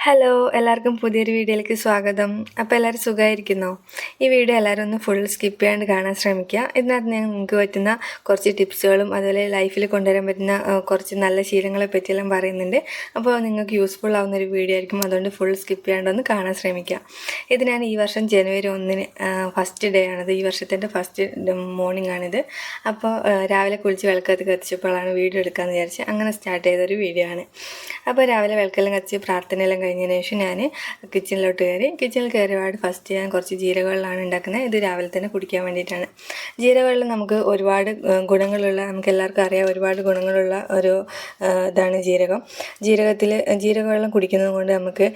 Hello എല്ലാവർക്കും പുതിയൊരു വീഡിയോയിലേക്ക് സ്വാഗതം. അപ്പോൾ എല്ലാവരും സുഖമായിരിക്കുന്നോ? ഈ വീഡിയോ എല്ലാവരും ഒന്ന് ഫുൾ സ്കിപ്പ് ചെയ്യാണ്ട് കാണാൻ ശ്രമിക്കുക. ഇതിനകത്ത് ഞാൻ നിങ്ങൾക്ക് പറ്റുന്ന കുറച്ച് ടിപ്സുകളും അതുപോലെ ലൈഫിൽ കൊണ്ടുവരാൻ പറ്റുന്ന കുറച്ച് നല്ല ശീലങ്ങളെ പറ്റിയെല്ലാം പറയുന്നുണ്ട്. അപ്പോൾ നിങ്ങൾക്ക് യൂസ്ഫുൾ ആവുന്ന ഒരു വീഡിയോ ആയിരിക്കും. അതുകൊണ്ട് ഫുൾ സ്കിപ്പ് ചെയ്യാണ്ടൊന്ന് കാണാൻ ശ്രമിക്കുക. ഇത് ഞാൻ ഈ വർഷം ജനുവരി 1 ഫസ്റ്റ് ഡേ ആണിത്. ഈ വർഷത്തിൻ്റെ ഫസ്റ്റ് മോർണിംഗ് ആണിത്. അപ്പോൾ രാവിലെ കുളിച്ച് വിളക്കത്ത് കത്തിച്ചപ്പോഴാണ് വീഡിയോ എടുക്കാമെന്ന് വിചാരിച്ച് അങ്ങനെ സ്റ്റാർട്ട് ചെയ്തൊരു വീഡിയോ ആണ്. അപ്പോൾ രാവിലെ വിളക്കെല്ലാം കത്തിച്ച് പ്രാർത്ഥനയെല്ലാം കഴിഞ്ഞതിന് ശേഷം ഞാൻ കിച്ചണിൽ കയറിയപാട് ഫസ്റ്റ് ഞാൻ കുറച്ച് ജീരകവെള്ളമാണ് ഉണ്ടാക്കുന്നത്. ഇത് രാവിലെ തന്നെ കുടിക്കാൻ വേണ്ടിയിട്ടാണ്. ജീരകവെള്ളം നമുക്ക് ഒരുപാട് ഗുണങ്ങളുള്ള, നമുക്ക് എല്ലാവർക്കും അറിയാം, ഒരുപാട് ഗുണങ്ങളുള്ള ഒരു ഇതാണ് ജീരകം. ജീരകവെള്ളം കുടിക്കുന്നത് കൊണ്ട് നമുക്ക്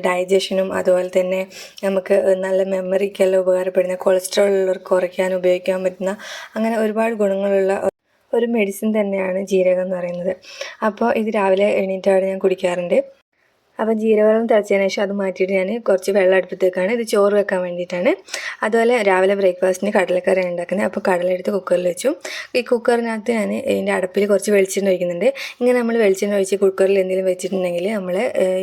ഡൈജഷനും അതുപോലെ തന്നെ നമുക്ക് നല്ല മെമ്മറിക്കെല്ലാം ഉപകാരപ്പെടുന്ന, കൊളസ്ട്രോൾ ഉള്ളവർക്ക് കുറയ്ക്കാൻ ഉപയോഗിക്കാൻ പറ്റുന്ന അങ്ങനെ ഒരുപാട് ഗുണങ്ങളുള്ള ഒരു മെഡിസിൻ തന്നെയാണ് ജീരകം എന്ന് പറയുന്നത്. അപ്പോൾ ഇത് രാവിലെ എണീറ്റാണ് ഞാൻ കുടിക്കാറുണ്ട്. അപ്പം ജീരകവെള്ളം തിളച്ചതിന് ശേഷം അത് മാറ്റിയിട്ട് ഞാൻ കുറച്ച് വെള്ളം അടുപ്പത്തേക്കാണ്. ഇത് ചോറ് വെക്കാൻ വേണ്ടിയിട്ടാണ്. അതുപോലെ രാവിലെ ബ്രേക്ക്ഫാസ്റ്റിന് കടലക്കറിയാണ് ഉണ്ടാക്കുന്നത്. അപ്പോൾ കടലെടുത്ത് കുക്കറിൽ വെച്ചു. ഈ കുക്കറിനകത്ത് ഞാൻ ഇതിൻ്റെ അടപ്പിൽ കുറച്ച് വെളിച്ചെണ്ണ ഒഴിക്കുന്നുണ്ട്. ഇങ്ങനെ നമ്മൾ വെളിച്ചെണ്ണ ഒഴിച്ച് കുക്കറിൽ എന്തെങ്കിലും വെച്ചിട്ടുണ്ടെങ്കിൽ നമ്മൾ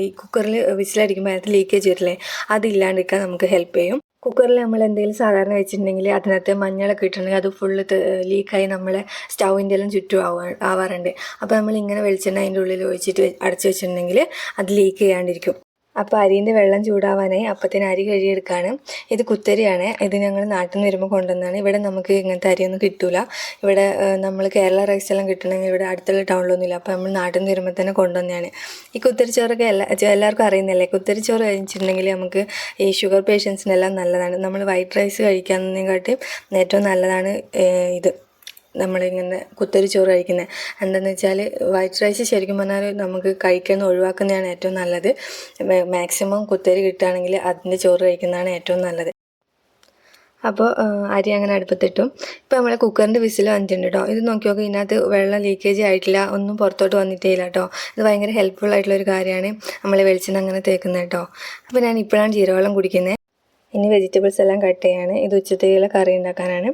ഈ കുക്കറിൽ വിസിലടിക്കുമ്പോൾ അതിനകത്ത് ലീക്കേജ് വരില്ലേ, അതില്ലാണ്ടിരിക്കാൻ നമുക്ക് ഹെൽപ്പ് ചെയ്യും. കുക്കറിൽ നമ്മൾ എന്തെങ്കിലും സാധാരണ വെച്ചിട്ടുണ്ടെങ്കിൽ അതിനകത്ത് മഞ്ഞളൊക്കെ ഇട്ടിട്ടുണ്ടെങ്കിൽ അത് ഫുള്ള് ലീക്കായി നമ്മളെ സ്റ്റൗവിൻ്റെ എല്ലാം ചുറ്റും ആവാറുണ്ട്. അപ്പോൾ നമ്മൾ ഇങ്ങനെ വെളിച്ചെണ്ണ അതിൻ്റെ ഉള്ളിൽ ഒഴിച്ചിട്ട് അടച്ചു വെച്ചിട്ടുണ്ടെങ്കിൽ അത് ലീക്ക് ചെയ്യാണ്ടിരിക്കും. അപ്പോൾ അരിൻ്റെ വെള്ളം ചൂടാവാനായി അപ്പത്തിന് അരി കഴുകിയെടുക്കുകയാണ്. ഇത് കുത്തരിയാണ്. ഇത് ഞങ്ങൾ നാട്ടിൽ നിന്ന് വരുമ്പോൾ കൊണ്ടുവന്നതാണ്. ഇവിടെ നമുക്ക് ഇങ്ങനത്തെ അരിയൊന്നും കിട്ടില്ല. ഇവിടെ നമ്മൾ കേരള റൈസ് എല്ലാം കിട്ടണമെങ്കിൽ ഇവിടെ അടുത്തുള്ള ടൗണിലൊന്നുമില്ല. അപ്പോൾ നമ്മൾ നാട്ടിൽ നിന്ന് വരുമ്പോൾ തന്നെ കൊണ്ടുവന്നതാണ്. ഈ കുത്തരിച്ചോറൊക്കെ എല്ലാവർക്കും അറിയുന്നല്ലേ. കുത്തരിച്ചോറ് കഴിച്ചിട്ടുണ്ടെങ്കിൽ നമുക്ക് ഈ ഷുഗർ പേഷ്യൻസിനെല്ലാം നല്ലതാണ്. നമ്മൾ വൈറ്റ് റൈസ് കഴിക്കാവുന്നതിനെക്കാട്ടും ഏറ്റവും നല്ലതാണ് ഇത് നമ്മളിങ്ങനെ കുത്തരി ചോറ് കഴിക്കുന്നത്. എന്താണെന്ന് വെച്ചാൽ വൈറ്റ് റൈസ് ശരിക്കും പറഞ്ഞാൽ നമുക്ക് കഴിക്കുന്നത് ഒഴിവാക്കുന്നതാണ് ഏറ്റവും നല്ലത്. മാക്സിമം കുത്തരി കിട്ടുകയാണെങ്കിൽ അതിൻ്റെ ചോറ് കഴിക്കുന്നതാണ് ഏറ്റവും നല്ലത്. അപ്പോൾ അരി അങ്ങനെ അടുപ്പത്തിട്ടു. ഇപ്പോൾ നമ്മളെ കുക്കറിൻ്റെ വിസിൽ വന്നിട്ടുണ്ട് കേട്ടോ. ഇത് നോക്കി നോക്കി, ഇതിനകത്ത് വെള്ളം ലീക്കേജ് ആയിട്ടില്ല, ഒന്നും പുറത്തോട്ട് വന്നിട്ടേ ഇല്ല കേട്ടോ. ഇത് ഭയങ്കര ഹെൽപ്ഫുൾ ആയിട്ടുള്ളൊരു കാര്യമാണ് നമ്മൾ വെളിച്ചെണ്ണ അങ്ങനെ തേക്കുന്നത് കേട്ടോ. അപ്പോൾ ഞാൻ ഇപ്പോഴാണ് ജീരകവെള്ളം കുടിക്കുന്നത്. ഇനി വെജിറ്റബിൾസ് എല്ലാം കട്ട് ചെയ്യാണ്. ഇത് ഉച്ചത്തേക്കുള്ള കറി ഉണ്ടാക്കാനാണ്.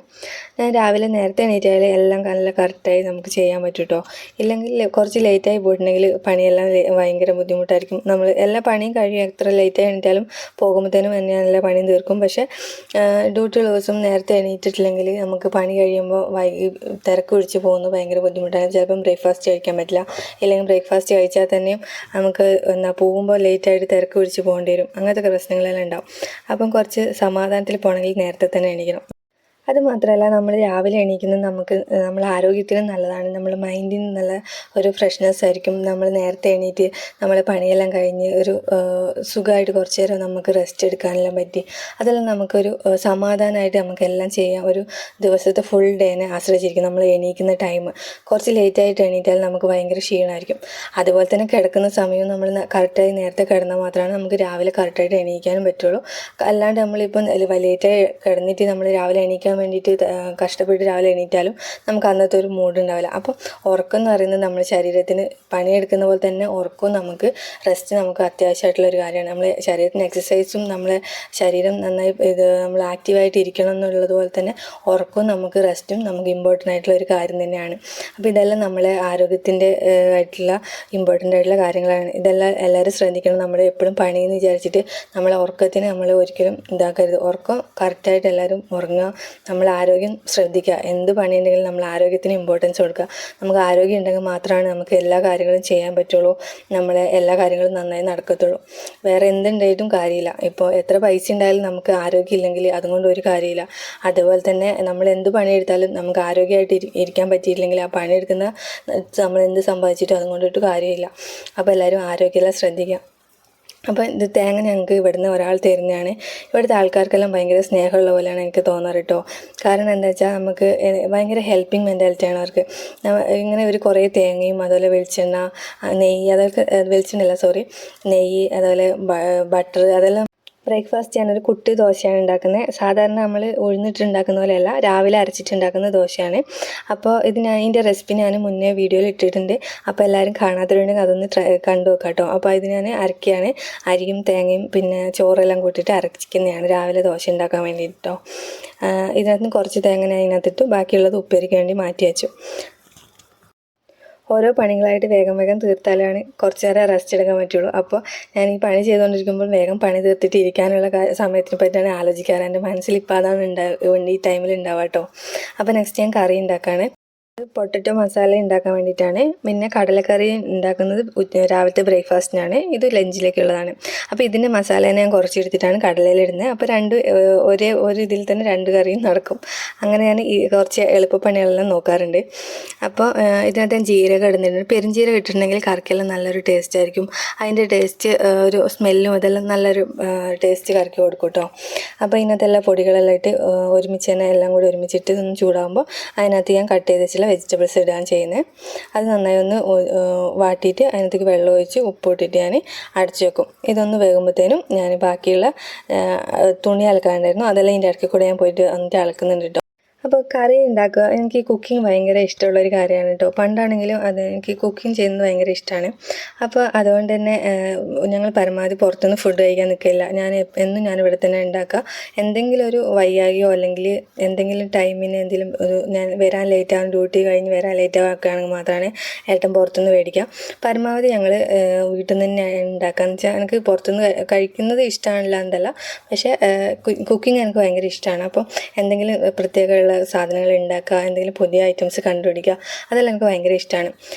ഞാൻ രാവിലെ നേരത്തെ എണീറ്റാൽ എല്ലാം നല്ല കറക്റ്റായി നമുക്ക് ചെയ്യാൻ പറ്റും കേട്ടോ. ഇല്ലെങ്കിൽ കുറച്ച് ലേറ്റായി പോയിട്ടുണ്ടെങ്കിൽ പണിയെല്ലാം ഭയങ്കര ബുദ്ധിമുട്ടായിരിക്കും. നമ്മൾ എല്ലാ പണിയും കഴിയും, എത്ര ലേറ്റായി എണീറ്റാലും പോകുമ്പോഴത്തേനും തന്നെ നല്ല പണിയും തീർക്കും. പക്ഷേ ഡ്യൂട്ടിയുള്ള ദിവസം നേരത്തെ എണീറ്റിട്ടില്ലെങ്കിൽ നമുക്ക് പണി കഴിയുമ്പോൾ തിരക്ക് പിടിച്ച് പോകുന്നു, ഭയങ്കര ബുദ്ധിമുട്ടാണ്. ചിലപ്പം ബ്രേക്ക്ഫാസ്റ്റ് കഴിക്കാൻ പറ്റില്ല. ഇല്ലെങ്കിൽ ബ്രേക്ക്ഫാസ്റ്റ് കഴിച്ചാൽ തന്നെയും നമുക്ക് പോകുമ്പോൾ ലേറ്റായിട്ട് തിരക്ക് പിടിച്ച് പോകേണ്ടി വരും. അങ്ങനത്തെ പ്രശ്നങ്ങളെല്ലാം ഉണ്ടാവും. അപ്പം കുറച്ച് സമാധാനത്തിൽ പോകണമെങ്കിൽ നേരത്തെ തന്നെ എണീക്കണം. അതുമാത്രമല്ല, നമ്മൾ രാവിലെ എണീക്കുന്നത് നമ്മളെ ആരോഗ്യത്തിനും നല്ലതാണ്. നമ്മൾ മൈൻഡിന് നല്ല ഒരു ഫ്രഷ്നെസ് ആയിരിക്കും. നമ്മൾ നേരത്തെ എണീറ്റ് നമ്മളെ പണിയെല്ലാം കഴിഞ്ഞ് ഒരു സുഖമായിട്ട് കുറച്ച് നേരം നമുക്ക് റെസ്റ്റ് എടുക്കാനെല്ലാം പറ്റി. അതെല്ലാം നമുക്കൊരു സമാധാനമായിട്ട് നമുക്കെല്ലാം ചെയ്യാം. ഒരു ദിവസത്തെ ഫുൾ ഡേനെ ആശ്രയിച്ചിരിക്കും നമ്മൾ എണീക്കുന്ന ടൈം. കുറച്ച് ലേറ്റായിട്ട് എണീറ്റാൽ നമുക്ക് ഭയങ്കര ക്ഷീണമായിരിക്കും. അതുപോലെ തന്നെ കിടക്കുന്ന സമയവും നമ്മൾ കറക്റ്റായി നേരത്തെ കിടന്നാൽ മാത്രമാണ് നമുക്ക് രാവിലെ കറക്റ്റായിട്ട് എണീക്കാനും പറ്റുള്ളൂ. അല്ലാണ്ട് നമ്മളിപ്പം ലേറ്റായി കിടന്നിട്ട് നമ്മൾ രാവിലെ എണീക്കാൻ വേണ്ടിയിട്ട് കഷ്ടപ്പെട്ട് രാവിലെ എണീറ്റാലും നമുക്ക് അന്നത്തെ ഒരു മൂഡ് ഉണ്ടാവില്ല. അപ്പം ഉറക്കം എന്ന് പറയുന്നത് നമ്മുടെ ശരീരത്തിന് പണിയെടുക്കുന്ന പോലെ തന്നെ ഉറക്കവും നമുക്ക് റെസ്റ്റ് നമുക്ക് അത്യാവശ്യമായിട്ടുള്ള ഒരു കാര്യമാണ്. നമ്മൾ ശരീരത്തിന് എക്സസൈസും നമ്മളെ ശരീരം നന്നായി നമ്മൾ ആക്റ്റീവായിട്ട് ഇരിക്കണം എന്നുള്ളതുപോലെ തന്നെ ഉറക്കവും നമുക്ക് റെസ്റ്റും നമുക്ക് ഇമ്പോർട്ടൻ്റ് ആയിട്ടുള്ള ഒരു കാര്യം തന്നെയാണ്. അപ്പോൾ ഇതെല്ലാം നമ്മളെ ആരോഗ്യത്തിൻ്റെ ആയിട്ടുള്ള ഇമ്പോർട്ടൻ്റ് ആയിട്ടുള്ള കാര്യങ്ങളാണ്. ഇതെല്ലാം എല്ലാവരും ശ്രദ്ധിക്കണം. നമ്മൾ എപ്പോഴും പണിയെന്ന് വിചാരിച്ചിട്ട് നമ്മളെ ഉറക്കത്തിന് നമ്മൾ ഒരിക്കലും ഇതാക്കരുത്. ഉറക്കം കറക്റ്റായിട്ട് എല്ലാവരും ഉറങ്ങുക. നമ്മൾ ആരോഗ്യം ശ്രദ്ധിക്കുക. എന്ത് പണിയുണ്ടെങ്കിലും നമ്മൾ ആരോഗ്യത്തിന് ഇമ്പോർട്ടൻസ് കൊടുക്കുക. നമുക്ക് ആരോഗ്യം ഉണ്ടെങ്കിൽ മാത്രമാണ് നമുക്ക് എല്ലാ കാര്യങ്ങളും ചെയ്യാൻ പറ്റുള്ളൂ. നമ്മളെ എല്ലാ കാര്യങ്ങളും നന്നായി നടക്കത്തുള്ളൂ. വേറെ എന്തുണ്ടായിട്ടും കാര്യമില്ല. ഇപ്പോൾ എത്ര പൈസ ഉണ്ടായാലും നമുക്ക് ആരോഗ്യം ഇല്ലെങ്കിൽ അതുകൊണ്ട് ഒരു കാര്യമില്ല. അതുപോലെ തന്നെ നമ്മൾ എന്ത് പണിയെടുത്താലും നമുക്ക് ആരോഗ്യമായിട്ട് ഇരിക്കാൻ പറ്റിയില്ലെങ്കിൽ ആ പണിയെടുക്കുന്ന നമ്മൾ എന്ത് സമ്പാദിച്ചിട്ടും അതുകൊണ്ടിട്ട് കാര്യമില്ല. അപ്പോൾ എല്ലാവരും ആരോഗ്യമെല്ലാം ശ്രദ്ധിക്കുക. അപ്പോൾ ഇത് തേങ്ങ ഞങ്ങൾക്ക് ഇവിടുന്ന് ഒരാൾ തരുന്നതാണ്. ഇവിടുത്തെ ആൾക്കാർക്കെല്ലാം ഭയങ്കര സ്നേഹമുള്ള പോലെയാണ് എനിക്ക് തോന്നാറ് കേട്ടോ. കാരണം എന്താ വെച്ചാൽ നമുക്ക് ഭയങ്കര ഹെൽപ്പിംഗ് മെൻറ്റാലിറ്റിയാണ് അവർക്ക്. ഇങ്ങനെ ഒരു കുറേ തേങ്ങയും അതുപോലെ വെളിച്ചെണ്ണ, നെയ്യ്, അതൊക്കെ നെയ്യ്, അതുപോലെ ബട്ടർ, അതെല്ലാം ബ്രേക്ക്ഫാസ്റ്റ് ഞാനൊരു കുട്ടി ദോശയാണ് ഉണ്ടാക്കുന്നത്. സാധാരണ നമ്മൾ ഉഴുന്നിട്ടുണ്ടാക്കുന്ന പോലെയല്ല, രാവിലെ അരച്ചിട്ടുണ്ടാക്കുന്ന ദോശയാണ്. അപ്പോൾ ഇതിൻ്റെ റെസിപ്പി ഞാൻ മുന്നേ വീഡിയോയിൽ ഇട്ടിട്ടുണ്ട്. അപ്പോൾ എല്ലാവരും കാണാത്തവരുണ്ടെങ്കിൽ അതൊന്ന് കണ്ടു നോക്കാം കേട്ടോ. അപ്പോൾ ഇത് ഞാൻ അരക്കുകയാണ്. അരിയും തേങ്ങയും പിന്നെ ചോറെല്ലാം കൂട്ടിയിട്ട് അരച്ചിക്കുന്നതാണ് രാവിലെ ദോശ ഉണ്ടാക്കാൻ വേണ്ടിയിട്ടോ. ഇതിനകത്ത് കുറച്ച് തേങ്ങ ഞാൻ ഇതിനകത്തിട്ടു, ബാക്കിയുള്ളത് ഉപ്പേരിക്ക് വേണ്ടി മാറ്റി വെച്ചു. ഓരോ പണികളായിട്ട് വേഗം വേഗം തീർത്താലാണ് കുറച്ച് നേരം റെസ്റ്റ് എടുക്കാൻ പറ്റുള്ളൂ. അപ്പോൾ ഞാൻ ഈ പണി ചെയ്തുകൊണ്ടിരിക്കുമ്പോൾ വേഗം പണി തീർത്തിട്ട് ഇരിക്കാനുള്ള സമയത്തിനെ പറ്റിയാണ് ആലോചിക്കാറ്. എൻ്റെ മനസ്സിൽ ഇപ്പോൾ അതാണ് ഈ ടൈമിൽ ഉണ്ടാവുക കേട്ടോ. അപ്പോൾ നെക്സ്റ്റ് ഞാൻ കറി ഉണ്ടാക്കുകയാണ്. പൊട്ടറ്റോ മസാല ഉണ്ടാക്കാൻ വേണ്ടിയിട്ടാണ്. പിന്നെ കടലക്കറി ഉണ്ടാക്കുന്നത് രാവിലത്തെ ബ്രേക്ക്ഫാസ്റ്റിനാണ്. ഇത് ലഞ്ചിലേക്കുള്ളതാണ്. അപ്പോൾ ഇതിൻ്റെ മസാല ഞാൻ കുറച്ചെടുത്തിട്ടാണ് കടലയിലിടുന്നത്. അപ്പോൾ ഒരു ഇതിൽ തന്നെ 2 കറിയും നടക്കും. അങ്ങനെ ഞാൻ കുറച്ച് എളുപ്പപ്പണികളെല്ലാം നോക്കാറുണ്ട്. അപ്പോൾ ഇതിനകത്ത് ഞാൻ ജീരകം ഇടുന്നുണ്ട്. പെരുംജീരകം ഇട്ടിട്ടുണ്ടെങ്കിൽ കറിക്കെല്ലാം നല്ലൊരു ടേസ്റ്റ് ആയിരിക്കും. അതിൻ്റെ ടേസ്റ്റ് ഒരു സ്മെല്ലും അതെല്ലാം നല്ലൊരു ടേസ്റ്റ് കറിക്ക് കൊടുക്കും കേട്ടോ. അപ്പോൾ ഇതിനകത്തെല്ലാം പൊടികളെല്ലാം ഇട്ട് ഒരുമിച്ച് തന്നെ എല്ലാം കൂടി ഒരുമിച്ചിട്ട് ഒന്ന് ചൂടാകുമ്പോൾ അതിനകത്ത് ഞാൻ കട്ട് ചെയ്ത് വെച്ചിട്ടുള്ള വെജിറ്റബിൾസ് ഇടുകയാണ് ചെയ്യുന്നത്. അത് നന്നായി ഒന്ന് വാട്ടിയിട്ട് അതിനകത്തേക്ക് വെള്ളം ഒഴിച്ച് ഉപ്പ് ഇട്ടിട്ട് ഞാൻ അടച്ചു വെക്കും. ഇതൊന്ന് വേകുമ്പോഴത്തേനും ഞാൻ ബാക്കിയുള്ള തുണി അലക്കാനുണ്ടായിരുന്നു, അതെല്ലാം ഇതിൻ്റെ ഇടയ്ക്ക് കൂടെ ഞാൻ പോയിട്ട് എന്നിട്ട് അലക്കുന്നുണ്ട് കേട്ടോ. അപ്പോൾ കറി ഉണ്ടാക്കുക, എനിക്ക് കുക്കിംഗ് ഭയങ്കര ഇഷ്ടമുള്ളൊരു കാര്യമാണ് കേട്ടോ. പണ്ടാണെങ്കിലും എനിക്ക് കുക്കിംഗ് ചെയ്യുന്നത് ഭയങ്കര ഇഷ്ടമാണ്. അപ്പോൾ അതുകൊണ്ട് തന്നെ ഞങ്ങൾ പരമാവധി പുറത്തുനിന്ന് ഫുഡ് കഴിക്കാൻ നിൽക്കില്ല. എന്നും ഞാനിവിടെ തന്നെ ഉണ്ടാക്കുക. എന്തെങ്കിലും ഒരു വയ്യാകിയോ അല്ലെങ്കിൽ എന്തെങ്കിലും ടൈമിന് ഞാൻ വരാൻ ലേറ്റാകും, ഡ്യൂട്ടി കഴിഞ്ഞ് വരാൻ ലേറ്റാക്കുകയാണെങ്കിൽ മാത്രമാണ് ഏട്ടൻ പുറത്തുനിന്ന് മേടിക്കുക. പരമാവധി ഞങ്ങൾ വീട്ടിൽ നിന്ന് തന്നെ ഉണ്ടാക്കുകയെന്ന് വെച്ചാൽ എനിക്ക് പുറത്തുനിന്ന് കഴിക്കുന്നത് ഇഷ്ടമാണില്ല എന്നല്ല, പക്ഷേ കുക്കിംഗ് എനിക്ക് ഭയങ്കര ഇഷ്ടമാണ്. അപ്പോൾ എന്തെങ്കിലും പ്രത്യേക സാധനങ്ങൾ ഉണ്ടാക്കുക, എന്തെങ്കിലും പുതിയ ഐറ്റംസ് കണ്ടുപിടിക്കുക, അതെല്ലാം എനിക്ക് ഭയങ്കര ഇഷ്ടമാണ്.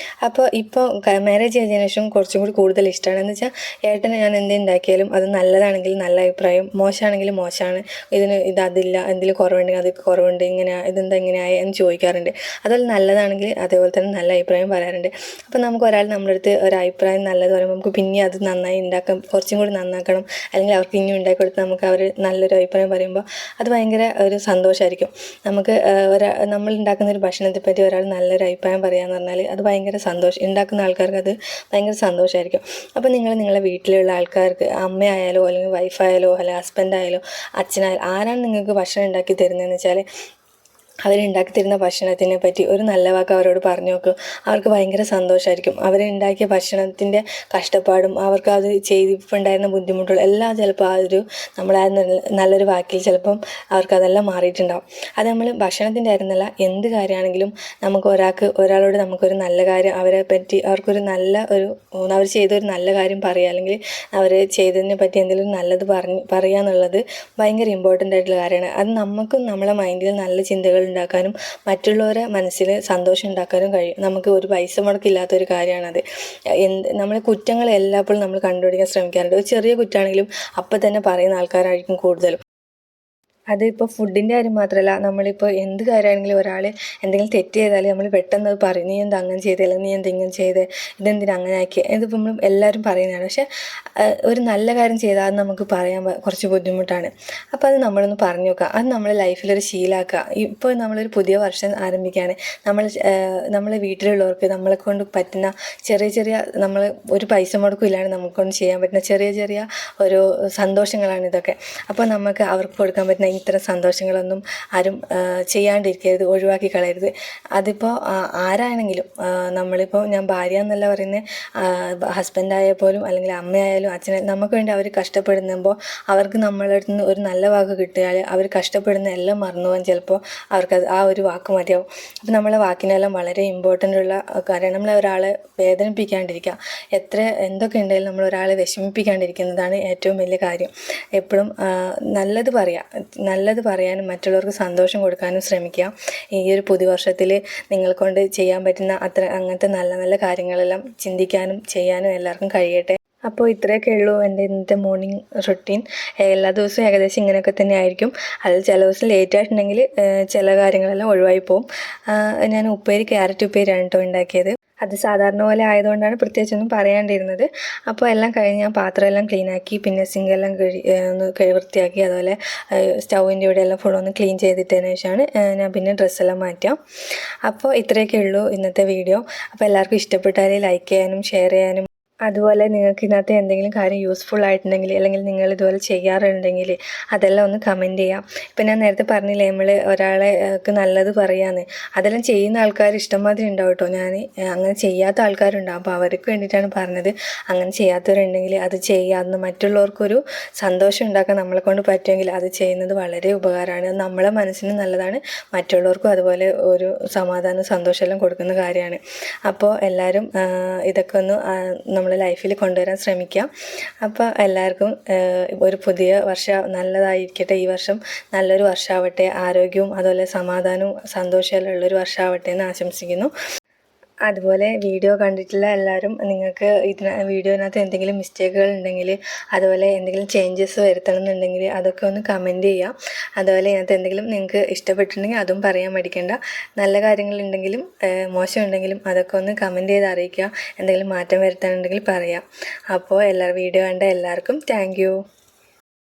അപ്പോൾ ഇപ്പോൾ മാരേജ് ചെയ്തതിനു ശേഷം കുറച്ചും കൂടി കൂടുതൽ ഇഷ്ടമാണ്. എന്ന് വെച്ചാൽ ഏട്ടന് ഞാൻ എന്തെങ്കിലും ഉണ്ടാക്കിയാലും അത് നല്ലതാണെങ്കിൽ നല്ല അഭിപ്രായം, മോശമാണെങ്കിൽ മോശമാണ്, അതില്ല, എന്തെങ്കിലും കുറവുണ്ടെങ്കിൽ അത് കുറവുണ്ട്, ഇതെന്താ ഇങ്ങനെയായി എന്ന് ചോദിക്കാറുണ്ട്. അതുപോലെ നല്ലതാണെങ്കിൽ അതേപോലെ തന്നെ നല്ല അഭിപ്രായം പറയാറുണ്ട്. അപ്പോൾ നമുക്ക് ഒരാൾ നമ്മുടെ അടുത്ത് ഒരു അഭിപ്രായം നല്ലത് പറയുമ്പോൾ നമുക്ക് പിന്നെ അത് നന്നായി ഉണ്ടാക്കാം, കുറച്ചും കൂടി നന്നാക്കണം, അല്ലെങ്കിൽ അവർക്ക് ഇനിയും ഉണ്ടാക്കി കൊടുത്ത് നമുക്ക് അവർ നല്ലൊരു അഭിപ്രായം പറയുമ്പോൾ അത് ഭയങ്കര ഒരു സന്തോഷമായിരിക്കും. നമ്മൾ ഉണ്ടാക്കുന്ന ഒരു ഭക്ഷണത്തെ പറ്റി ഒരാൾ നല്ലൊരു അഭിപ്രായം പറയാന്ന് പറഞ്ഞാൽ അത് ഭയങ്കര സന്തോഷം, ഉണ്ടാക്കുന്ന ആൾക്കാർക്ക് അത് ഭയങ്കര സന്തോഷമായിരിക്കും. അപ്പോൾ നിങ്ങളുടെ വീട്ടിലുള്ള ആൾക്കാർക്ക്, അമ്മയായാലോ അല്ലെങ്കിൽ വൈഫായാലോ അല്ലെങ്കിൽ ഹസ്ബൻഡായാലോ അച്ഛനായാലും ആരാണ് നിങ്ങൾക്ക് ഭക്ഷണം ഉണ്ടാക്കി തരുന്നതെന്ന് വെച്ചാൽ അവരുണ്ടാക്കി തരുന്ന ഭക്ഷണത്തിനെ പറ്റി ഒരു നല്ല വാക്ക് അവരോട് പറഞ്ഞു നോക്കും. അവർക്ക് ഭയങ്കര സന്തോഷമായിരിക്കും. അവരുണ്ടാക്കിയ ഭക്ഷണത്തിൻ്റെ കഷ്ടപ്പാടും അവർക്ക് അത് ചെയ്തിട്ടുണ്ടായിരുന്ന ബുദ്ധിമുട്ടുകളും എല്ലാം ചിലപ്പോൾ നമ്മളെ നല്ലൊരു വാക്കിൽ ചിലപ്പം അവർക്കതെല്ലാം മാറിയിട്ടുണ്ടാവും. അത് നമ്മൾ ഭക്ഷണത്തിൻ്റെ ആയിരുന്നല്ല, എന്ത് കാര്യമാണെങ്കിലും നമുക്ക് ഒരാളോട് നമുക്കൊരു നല്ല കാര്യം അവരെ പറ്റി അവർ ചെയ്തൊരു നല്ല കാര്യം പറയുക, അല്ലെങ്കിൽ അവർ ചെയ്തതിനെ പറ്റി എന്തെങ്കിലും നല്ലത് പറയുക എന്നുള്ളത് ഭയങ്കര ഇമ്പോർട്ടൻ്റ് ആയിട്ടുള്ള കാര്യമാണ്. അത് നമുക്കും നമ്മളെ മൈൻഡിൽ നല്ല ചിന്തകൾ ഉണ്ടാക്കാനും മറ്റുള്ളവരെ മനസ്സിൽ സന്തോഷം ഉണ്ടാക്കാനും കഴിയും. നമുക്ക് ഒരു പൈസ മുടക്കില്ലാത്തൊരു കാര്യമാണത്. നമ്മളെ കുറ്റങ്ങൾ എല്ലായ്പ്പോഴും നമ്മൾ കണ്ടുപിടിക്കാൻ ശ്രമിക്കാറുണ്ട്. ഒരു ചെറിയ കുറ്റമാണെങ്കിലും അപ്പം തന്നെ പറയുന്ന ആൾക്കാരായിരിക്കും കൂടുതലും. അതിപ്പോൾ ഫുഡിൻ്റെ കാര്യം മാത്രമല്ല, നമ്മളിപ്പോൾ എന്ത് കാര്യമാണെങ്കിലും ഒരാൾ എന്തെങ്കിലും തെറ്റ് ചെയ്താൽ നമ്മൾ പെട്ടെന്ന് അത് പറയും, നീ എന്താ അങ്ങനെ ചെയ്തേ, അല്ലെങ്കിൽ നീ എന്തെങ്കിലും ചെയ്തേ, ഇതെന്തിനാ അങ്ങനെ ആക്കിയത്, ഇതിപ്പോൾ നമ്മൾ എല്ലാവരും പറയുന്നതാണ്. പക്ഷേ ഒരു നല്ല കാര്യം ചെയ്താൽ അത് നമുക്ക് പറയാൻ കുറച്ച് ബുദ്ധിമുട്ടാണ്. അപ്പോൾ അത് നമ്മളൊന്ന് പറഞ്ഞു നോക്കുക, അത് നമ്മളെ ലൈഫിലൊരു ശീലമാക്കുക. ഇപ്പോൾ നമ്മളൊരു പുതിയ വർഷം ആരംഭിക്കുകയാണ്. നമ്മളെ വീട്ടിലുള്ളവർക്ക് നമ്മളെ കൊണ്ട് പറ്റുന്ന ചെറിയ നമ്മൾ ഒരു പൈസ മുടക്കും ഇല്ലാണ്ട് നമുക്ക് കൊണ്ട് ചെയ്യാൻ പറ്റുന്ന ചെറിയ ഓരോ സന്തോഷങ്ങളാണ് ഇതൊക്കെ. അപ്പോൾ നമുക്ക് അവർക്ക് കൊടുക്കാൻ പറ്റുന്ന ഇത്തരം സന്തോഷങ്ങളൊന്നും ആരും ചെയ്യാണ്ടിരിക്കരുത്, ഒഴിവാക്കി കളയരുത്. അതിപ്പോൾ ആരാണെങ്കിലും, നമ്മളിപ്പോൾ ഞാൻ ഭാര്യ എന്നല്ല പറയുന്നത്, ഹസ്ബൻഡായാൽ പോലും അല്ലെങ്കിൽ അമ്മയായാലും അച്ഛനായാലും നമുക്ക് വേണ്ടി അവർ കഷ്ടപ്പെടുമ്പോൾ അവർക്ക് നമ്മളുടെ അടുത്ത് നിന്ന് ഒരു നല്ല വാക്ക് കിട്ടിയാൽ അവർ കഷ്ടപ്പെടുന്ന എല്ലാം മറന്നു പോകാൻ ചിലപ്പോൾ അവർക്കത് ആ ഒരു വാക്ക് മതിയാവും. അപ്പോൾ നമ്മളെ വാക്കിനെല്ലാം വളരെ ഇമ്പോർട്ടൻ്റ് ഉള്ള കാര്യം. നമ്മളെ ഒരാളെ വേദനിപ്പിക്കാണ്ടിരിക്കുക, എന്തൊക്കെ ഉണ്ടെങ്കിലും നമ്മൾ ഒരാളെ വിഷമിപ്പിക്കാണ്ടിരിക്കുന്നതാണ് ഏറ്റവും വലിയ കാര്യം. എപ്പോഴും നല്ലത് പറയാനും മറ്റുള്ളവർക്ക് സന്തോഷം കൊടുക്കാനും ശ്രമിക്കുക. ഈ ഒരു പുതുവർഷത്തിൽ നിങ്ങളെ കൊണ്ട് ചെയ്യാൻ പറ്റുന്ന അങ്ങനത്തെ നല്ല കാര്യങ്ങളെല്ലാം ചിന്തിക്കാനും ചെയ്യാനും എല്ലാവർക്കും കഴിയട്ടെ. അപ്പോൾ ഇത്രയൊക്കെ ഉള്ളൂ എൻ്റെ ഇന്നത്തെ മോർണിംഗ് റൊട്ടീൻ. എല്ലാ ദിവസവും ഏകദേശം ഇങ്ങനെയൊക്കെ തന്നെ ആയിരിക്കും. അതിൽ ചില ദിവസം ലേറ്റ് ആയിട്ടുണ്ടെങ്കിൽ ചില കാര്യങ്ങളെല്ലാം ഒഴിവായി പോകും. ഞാൻ ക്യാരറ്റ് ഉപ്പേരിയാണ് കേട്ടോ ഉണ്ടാക്കിയത്. അത് സാധാരണ പോലെ ആയതുകൊണ്ടാണ് പ്രത്യേകിച്ചൊന്നും പറയാണ്ടിരുന്നത്. അപ്പോൾ എല്ലാം കഴിഞ്ഞ് ഞാൻ പാത്രമെല്ലാം ക്ലീനാക്കി, പിന്നെ സിങ്കെല്ലാം വൃത്തിയാക്കി, അതുപോലെ സ്റ്റൗവിൻ്റെ ഇവിടെ എല്ലാം ഫുള്ളൊന്ന് ക്ലീൻ ചെയ്തിട്ടതിന് ശേഷമാണ് ഞാൻ പിന്നെ ഡ്രസ്സെല്ലാം മാറ്റാം. അപ്പോൾ ഇത്രയൊക്കെ ഉള്ളൂ ഇന്നത്തെ വീഡിയോ. അപ്പോൾ എല്ലാവർക്കും ഇഷ്ടപ്പെട്ടാൽ ലൈക്ക് ചെയ്യാനും ഷെയർ ചെയ്യാനും അതുപോലെ നിങ്ങൾക്ക് ഇതിനകത്ത് എന്തെങ്കിലും കാര്യം യൂസ്ഫുൾ ആയിട്ടുണ്ടെങ്കിൽ അല്ലെങ്കിൽ നിങ്ങൾ ഇതുപോലെ ചെയ്യാറുണ്ടെങ്കിൽ അതെല്ലാം ഒന്ന് കമൻറ്റ് ചെയ്യാം. ഇപ്പം ഞാൻ നേരത്തെ പറഞ്ഞില്ലേ നമ്മൾ ഒരാൾക്ക് നല്ലത് പറയാമെന്ന്, അതെല്ലാം ചെയ്യുന്ന ആൾക്കാർ ഇഷ്ടംമാതിരി ഉണ്ടാവും കേട്ടോ. ഞാൻ അങ്ങനെ ചെയ്യാത്ത ആൾക്കാരുണ്ടാവും, അപ്പോൾ അവർക്ക് വേണ്ടിയിട്ടാണ് പറഞ്ഞത്. അങ്ങനെ ചെയ്യാത്തവരുണ്ടെങ്കിൽ അത് ചെയ്യാമെന്ന് മറ്റുള്ളവർക്കൊരു സന്തോഷം ഉണ്ടാക്കാൻ നമ്മളെ കൊണ്ട് പറ്റുമെങ്കിൽ അത് ചെയ്യുന്നത് വളരെ ഉപകാരമാണ്. നമ്മളെ മനസ്സിന് നല്ലതാണ്, മറ്റുള്ളവർക്കും അതുപോലെ ഒരു സമാധാനം സന്തോഷമെല്ലാം കൊടുക്കുന്ന കാര്യമാണ്. അപ്പോൾ എല്ലാവരും ഇതൊക്കെ ഒന്ന് നമ്മൾ ലൈഫിൽ കൊണ്ടുവരാൻ ശ്രമിക്കാം. അപ്പോൾ എല്ലാവർക്കും ഒരു പുതിയ വർഷം നല്ലതായിരിക്കട്ടെ. ഈ വർഷം നല്ലൊരു വർഷമാവട്ടെ. ആരോഗ്യവും അതുപോലെ സമാധാനവും സന്തോഷമെല്ലാം ഉള്ളൊരു വർഷമാവട്ടെ എന്ന് ആശംസിക്കുന്നു. അതുപോലെ വീഡിയോ കണ്ടിട്ടുള്ള എല്ലാവരും നിങ്ങൾക്ക് വീഡിയോനകത്ത് എന്തെങ്കിലും മിസ്റ്റേക്കുകൾ ഉണ്ടെങ്കിൽ അതുപോലെ എന്തെങ്കിലും ചേഞ്ചസ് വരുത്തണം എന്നുണ്ടെങ്കിൽ അതൊക്കെ ഒന്ന് കമൻറ്റ് ചെയ്യാം. അതുപോലെ ഇതിനകത്ത് എന്തെങ്കിലും നിങ്ങൾക്ക് ഇഷ്ടപ്പെട്ടിട്ടുണ്ടെങ്കിൽ അതും പറയാൻ മടിക്കേണ്ട. നല്ല കാര്യങ്ങളുണ്ടെങ്കിലും മോശമുണ്ടെങ്കിലും അതൊക്കെ ഒന്ന് കമൻറ്റ് ചെയ്ത് അറിയിക്കുക. എന്തെങ്കിലും മാറ്റം വരുത്താനുണ്ടെങ്കിൽ പറയാം. അപ്പോൾ വീഡിയോ കണ്ട എല്ലാവർക്കും താങ്ക് യു.